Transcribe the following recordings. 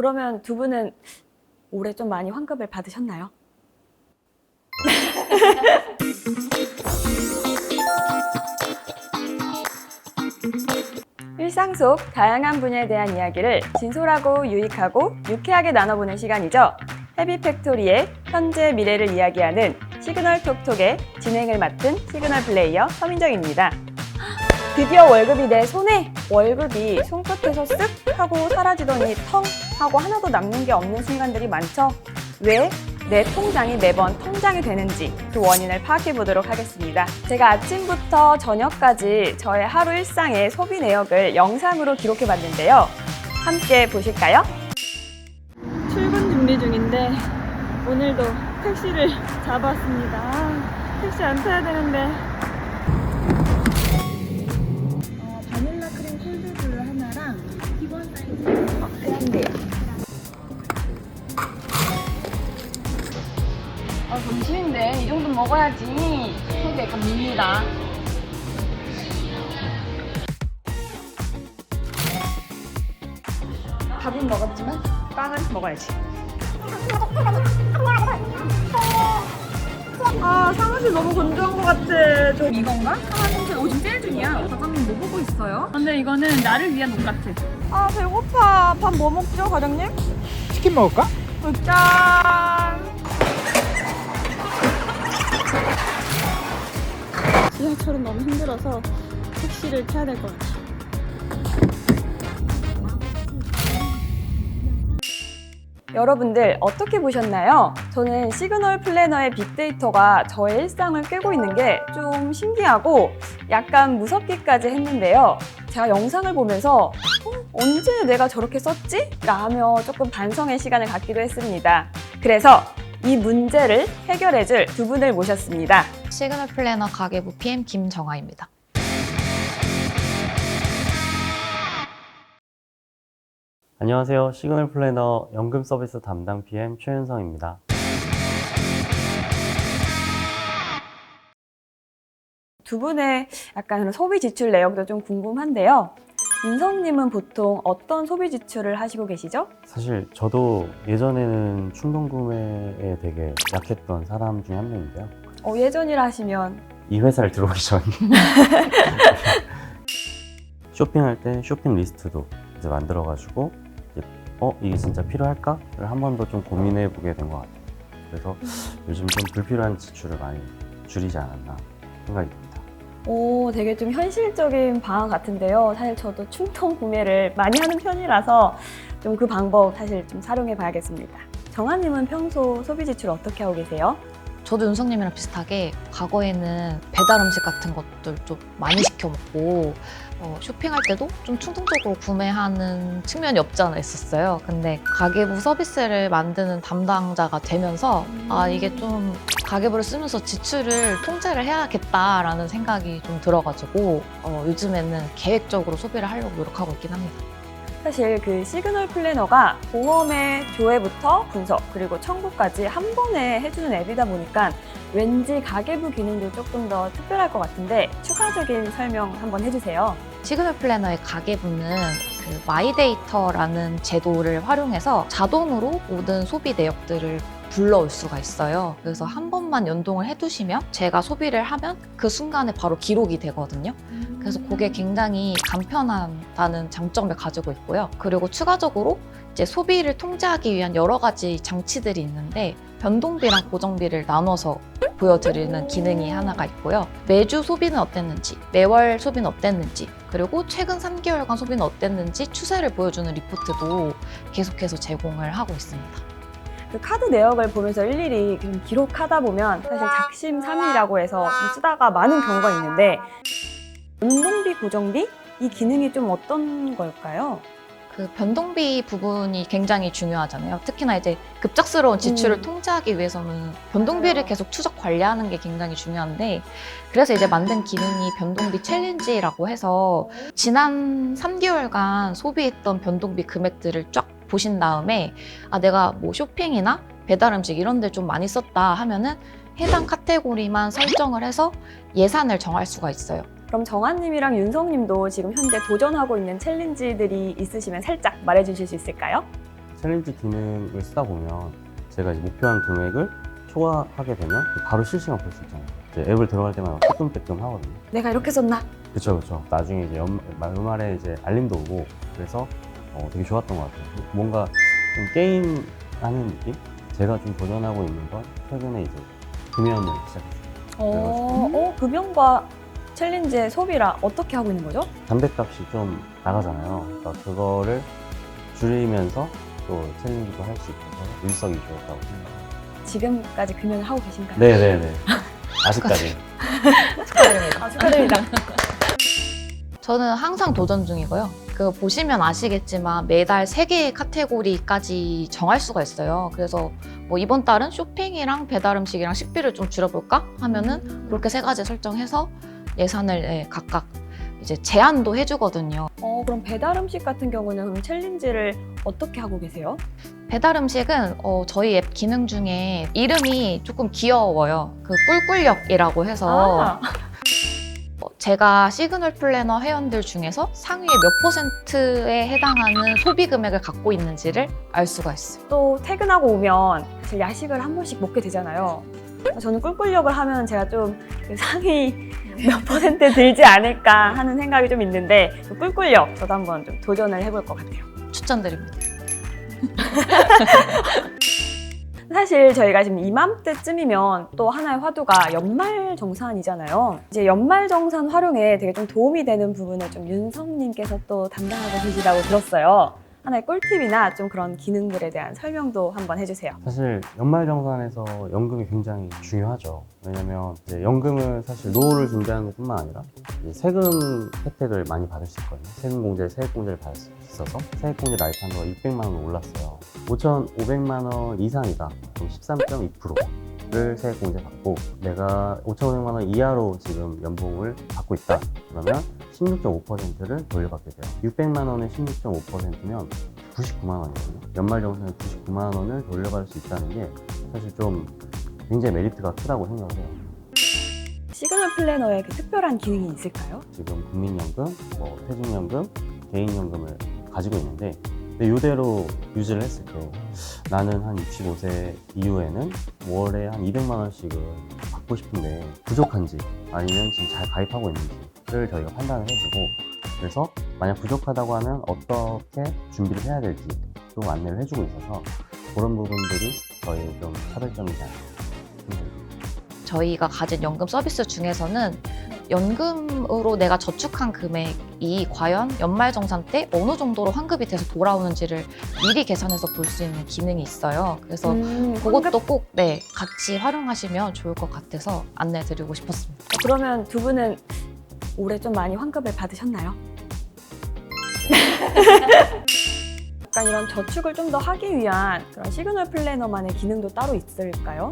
그러면 두 분은 올해 좀 많이 환급을 받으셨나요? 일상 속 다양한 분야에 대한 이야기를 진솔하고 유익하고 유쾌하게 나눠보는 시간이죠. 헤비팩토리의 현재 미래를 이야기하는 시그널 톡톡의 진행을 맡은 시그널 플레이어 서민정입니다. 드디어 월급이 내 손에! 월급이 손끝에서 쓱 하고 사라지더니 텅 하고 하나도 남는 게 없는 순간들이 많죠. 왜 내 통장이 매번 통장이 되는지 그 원인을 파악해 보도록 하겠습니다. 제가 아침부터 저녁까지 저의 하루 일상의 소비 내역을 영상으로 기록해 봤는데요. 함께 보실까요? 출근 준비 중인데 오늘도 택시를 잡았습니다. 택시 안 타야 되는데 바닐라 크림 콜드브루 하나랑 기본 사이즈 한대요. 점심인데 이 정도 먹어야지 속이 약간 밉니다. 밥은 먹었지만 빵은 먹어야지. 아, 사무실 너무 건조한 것 같아. 저 이건가? 사무실 요즘 세일 중이야. 과장님 뭐 보고 있어요? 근데 이거는 나를 위한 옷 같아. 아, 배고파. 밥 뭐 먹죠, 과장님? 치킨 먹을까? 짠! 지하철은 너무 힘들어서 택시를 타야 될 것 같아. 여러분들 어떻게 보셨나요? 저는 시그널 플래너의 빅데이터가 저의 일상을 꿰고 있는 게 좀 신기하고 약간 무섭기까지 했는데요. 제가 영상을 보면서 언제 내가 저렇게 썼지? 라며 조금 반성의 시간을 갖기도 했습니다. 그래서 이 문제를 해결해줄 두 분을 모셨습니다. 시그널 플래너 가계부 PM 김정아입니다. 안녕하세요. 시그널 플래너 연금 서비스 담당 PM 최윤성입니다. 두 분의 약간 소비 지출 내역도 좀 궁금한데요. 윤성님은 보통 어떤 소비 지출을 하시고 계시죠? 사실 저도 예전에는 충동 구매에 되게 약했던 사람 중에 한 명인데요. 예전이라 하시면 이 회사를 들어오기 전 쇼핑할 때 쇼핑 리스트도 이제 만들어가지고 이게 진짜 필요할까?를 한 번 더 좀 고민해보게 된 것 같아요. 그래서 요즘 좀 불필요한 지출을 많이 줄이지 않았나 생각이 듭니다. 되게 좀 현실적인 방안 같은데요. 사실 저도 충동 구매를 많이 하는 편이라서 좀 그 방법 사실 좀 활용해 봐야겠습니다. 정아님은 평소 소비 지출 어떻게 하고 계세요? 저도 윤성님이랑 비슷하게 과거에는 배달 음식 같은 것들 좀 많이 시켜 먹고 쇼핑할 때도 좀 충동적으로 구매하는 측면이 없지 않아 있었어요. 근데 가계부 서비스를 만드는 담당자가 되면서 이게 좀 가계부를 쓰면서 지출을 통제를 해야겠다라는 생각이 좀 들어가지고 요즘에는 계획적으로 소비를 하려고 노력하고 있긴 합니다. 사실 그 시그널 플래너가 보험의 조회부터 분석 그리고 청구까지 한 번에 해주는 앱이다 보니까 왠지 가계부 기능도 조금 더 특별할 것 같은데 추가적인 설명 한번 해주세요. 시그널 플래너의 가계부는 그 마이데이터라는 제도를 활용해서 자동으로 모든 소비 내역들을 불러올 수가 있어요. 그래서 한 번만 연동을 해두시면 제가 소비를 하면 그 순간에 바로 기록이 되거든요. 그래서 그게 굉장히 간편하다는 장점을 가지고 있고요. 그리고 추가적으로 이제 소비를 통제하기 위한 여러 가지 장치들이 있는데 변동비랑 고정비를 나눠서 보여드리는 기능이 하나가 있고요. 매주 소비는 어땠는지, 매월 소비는 어땠는지, 그리고 최근 3개월간 소비는 어땠는지 추세를 보여주는 리포트도 계속해서 제공을 하고 있습니다. 그 카드 내역을 보면서 일일이 좀 기록하다 보면 사실 작심삼일이라고 해서 좀 쓰다가 많은 경우가 있는데 변동비, 고정비? 이 기능이 좀 어떤 걸까요? 그 변동비 부분이 굉장히 중요하잖아요. 특히나 이제 급작스러운 지출을 통제하기 위해서는 변동비를 계속 추적 관리하는 게 굉장히 중요한데 그래서 이제 만든 기능이 변동비 챌린지라고 해서 지난 3개월간 소비했던 변동비 금액들을 쫙 보신 다음에 내가 뭐 쇼핑이나 배달 음식 이런 데 좀 많이 썼다 하면은 해당 카테고리만 설정을 해서 예산을 정할 수가 있어요. 그럼 정아님이랑 윤성님도 지금 현재 도전하고 있는 챌린지들이 있으시면 살짝 말해주실 수 있을까요? 챌린지 기능을 쓰다 보면 제가 이제 목표한 금액을 초과하게 되면 바로 실시간 볼 수 있잖아요. 이제 앱을 들어갈 때마다 뜨끔뜨끔 하거든요. 내가 이렇게 썼나? 그쵸. 나중에 이제 연말에 이제 알림도 오고 그래서 되게 좋았던 것 같아요. 뭔가 좀 게임 하는 느낌? 제가 좀 도전하고 있는 건 최근에 이제 금연을 시작했어요. 금연과 챌린지의 소비라 어떻게 하고 있는 거죠? 담배값이 좀 나가잖아요. 그러니까 그거를 줄이면서 또 챌린지도 할 수 있어서 일석이조였다고 생각합니다. 지금까지 금연을 하고 계신가요? 네네네. 아직까지. 축하드립니다. 축하드립니다. 저는 항상 도전 중이고요. 그 보시면 아시겠지만 매달 3개의 카테고리까지 정할 수가 있어요. 그래서 뭐 이번 달은 쇼핑이랑 배달 음식이랑 식비를 좀 줄여볼까 하면은 그렇게 3가지 설정해서 예산을 각각 이제 제한도 해주거든요. 그럼 배달 음식 같은 경우는 그럼 챌린지를 어떻게 하고 계세요? 배달 음식은 저희 앱 기능 중에 이름이 조금 귀여워요. 그 꿀꿀역이라고 해서 제가 시그널 플래너 회원들 중에서 상위의 몇 %에 해당하는 소비 금액을 갖고 있는지를 알 수가 있어요. 또 퇴근하고 오면 사실 야식을 한 번씩 먹게 되잖아요. 저는 꿀꿀역을 하면 제가 좀 그 상위 몇 % 들지 않을까 하는 생각이 좀 있는데 그 꿀꿀역 저도 한번 좀 도전을 해볼 것 같아요. 추천드립니다. 사실 저희가 지금 이맘때쯤이면 또 하나의 화두가 연말정산이잖아요. 이제 연말정산 활용에 되게 좀 도움이 되는 부분을 좀 윤성님께서 또 담당하고 계시다고 들었어요. 하나의 꿀팁이나 좀 그런 기능들에 대한 설명도 한번 해주세요. 사실 연말정산에서 연금이 굉장히 중요하죠. 왜냐면 이제 연금은 사실 노후를 준비하는 것뿐만 아니라 이제 세금 혜택을 많이 받을 수 있거든요. 세액공제를 받을 수 있어서 세액공제 라이프 한도가 600만 원으로 올랐어요. 5,500만 원 이상이다. 그럼 13.2%를 세액공제 받고 내가 5,500만 원 이하로 지금 연봉을 받고 있다. 그러면 16.5%를 돌려받게 돼요. 600만 원에 16.5%면 99만 원이거든요. 연말정산에 99만 원을 돌려받을 수 있다는 게 사실 좀 굉장히 메리트가 크다고 생각을 해요. 시그널 플래너에 그 특별한 기능이 있을까요? 지금 국민연금, 퇴직연금, 개인연금을 가지고 있는데 근데 이대로 유지를 했을 때 나는 한 65세 이후에는 월에 한 200만 원씩을 받고 싶은데 부족한지 아니면 지금 잘 가입하고 있는지를 저희가 판단을 해주고 그래서 만약 부족하다고 하면 어떻게 준비를 해야 될지 또 안내를 해주고 있어서 그런 부분들이 저희 좀 차별점이지 않을까 생각합니다. 저희가 가진 연금 서비스 중에서는 연금으로 내가 저축한 금액이 과연 연말정산 때 어느 정도로 환급이 돼서 돌아오는지를 미리 계산해서 볼 수 있는 기능이 있어요. 그래서 그것도 꼭 같이 활용하시면 좋을 것 같아서 안내드리고 싶었습니다. 그러면 두 분은 올해 좀 많이 환급을 받으셨나요? 약간 이런 저축을 좀 더 하기 위한 그런 시그널 플래너만의 기능도 따로 있을까요?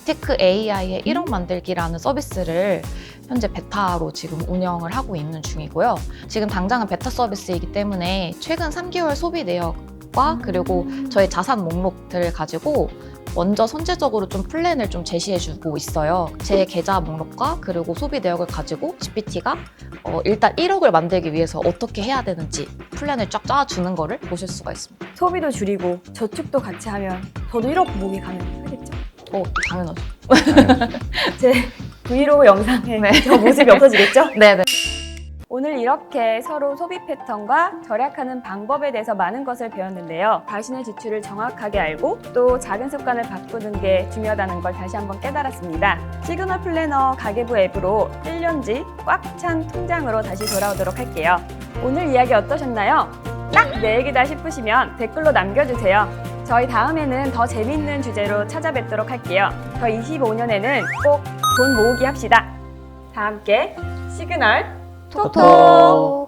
테크 AI의 1억 만들기라는 서비스를 현재 베타로 지금 운영을 하고 있는 중이고요. 지금 당장은 베타 서비스이기 때문에 최근 3개월 소비 내역과 그리고 저희 자산 목록들을 가지고 먼저 선제적으로 좀 플랜을 좀 제시해주고 있어요. 제 계좌 목록과 그리고 소비 내역을 가지고 GPT가 일단 1억을 만들기 위해서 어떻게 해야 되는지 플랜을 쫙 짜주는 거를 보실 수가 있습니다. 소비도 줄이고 저축도 같이 하면 저도 1억 모으기 가능하겠죠? 당연하죠. 제 브이로그 영상에 네. 저 모습이 없어지겠죠? 네네. 오늘 이렇게 서로 소비 패턴과 절약하는 방법에 대해서 많은 것을 배웠는데요. 자신의 지출을 정확하게 알고 또 작은 습관을 바꾸는 게 중요하다는 걸 다시 한번 깨달았습니다. 시그널 플래너 가계부 앱으로 1년지 꽉 찬 통장으로 다시 돌아오도록 할게요. 오늘 이야기 어떠셨나요? 딱 내 얘기다 싶으시면 댓글로 남겨주세요. 저희 다음에는 더 재밌는 주제로 찾아뵙도록 할게요. 저 25년에는 꼭 돈 모으기 합시다. 다 함께 시그널 톡톡!